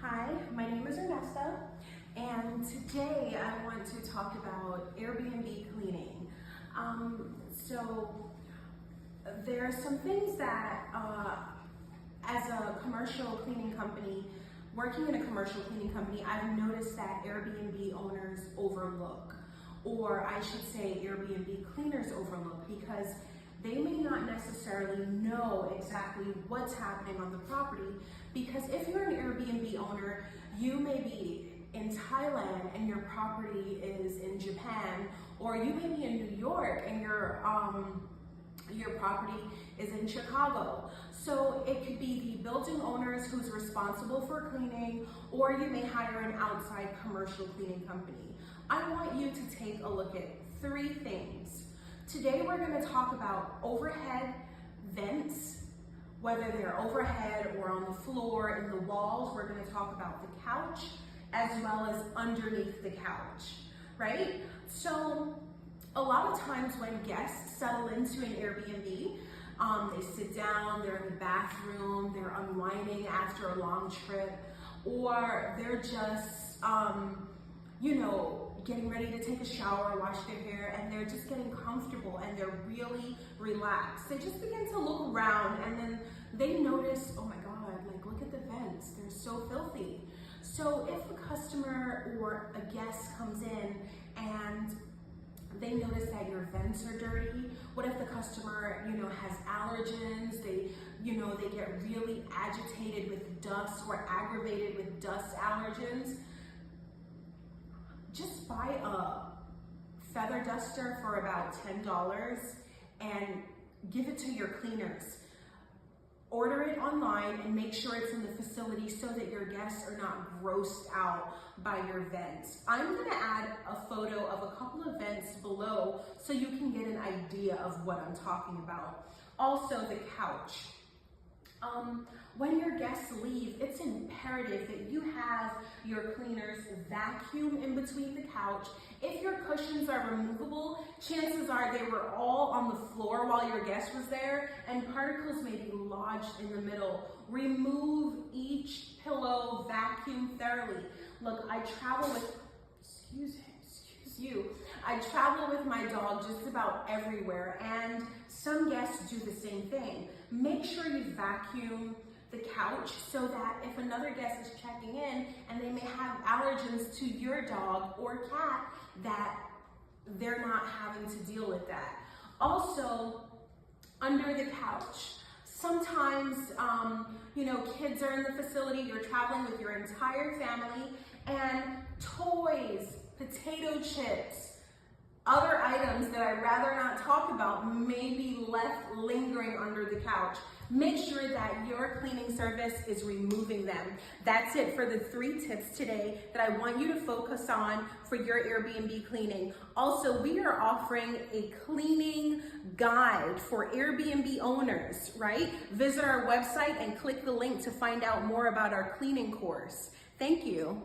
Hi, my name is Ernesta, and today I want to talk about Airbnb cleaning. So there are some things that, as a commercial cleaning company, working in a commercial cleaning company, I've noticed that Airbnb owners overlook, or I should say Airbnb cleaners overlook, because they may not necessarily know exactly what's happening on the property. Because if you're an Airbnb owner, you may be in Thailand and your property is in Japan, or you may be in New York and your property is in Chicago. So it could be the building owners who's responsible for cleaning, or you may hire an outside commercial cleaning company. I want you to take a look at three things. Today we're going to talk about overhead vents, whether they're overhead or on the floor, in the walls. We're going to talk about the couch as well as underneath the couch, right? So a lot of times when guests settle into an Airbnb, they sit down, they're in the bathroom, they're unwinding after a long trip, or they're just, getting ready to take a shower, wash their hair, and they're just getting comfortable and they're really relaxed. They just begin to look around and then they notice, oh my God, like look at the vents, they're so filthy. So if a customer or a guest comes in and they notice that your vents are dirty, what if the customer, has allergens, they get really agitated with dust or aggravated with dust allergens? Just buy a feather duster for about $10 and give it to your cleaners. Order it online and make sure it's in the facility so that your guests are not grossed out by your vents. I'm gonna add a photo of a couple of vents below so you can get an idea of what I'm talking about. Also, the couch. When your guests leave, it's imperative that you have your cleaners vacuum in between the couch. If your cushions are removable, chances are they were all on the floor while your guest was there, and particles may be lodged in the middle. Remove each pillow, vacuum thoroughly. Look, I travel with, I travel with my dog just about everywhere, and some guests do the same thing. Make sure you vacuum the couch so that if another guest is checking in and they may have allergens to your dog or cat, that they're not having to deal with that. Also, under the couch, sometimes, kids are in the facility, you're traveling with your entire family, and toys, potato chips, other items that I'd rather not talk about may be left lingering under the couch. Make sure that your cleaning service is removing them. That's it for the 3 tips today that I want you to focus on for your Airbnb cleaning. Also, we are offering a cleaning guide for Airbnb owners, right? Visit our website and click the link to find out more about our cleaning course. Thank you.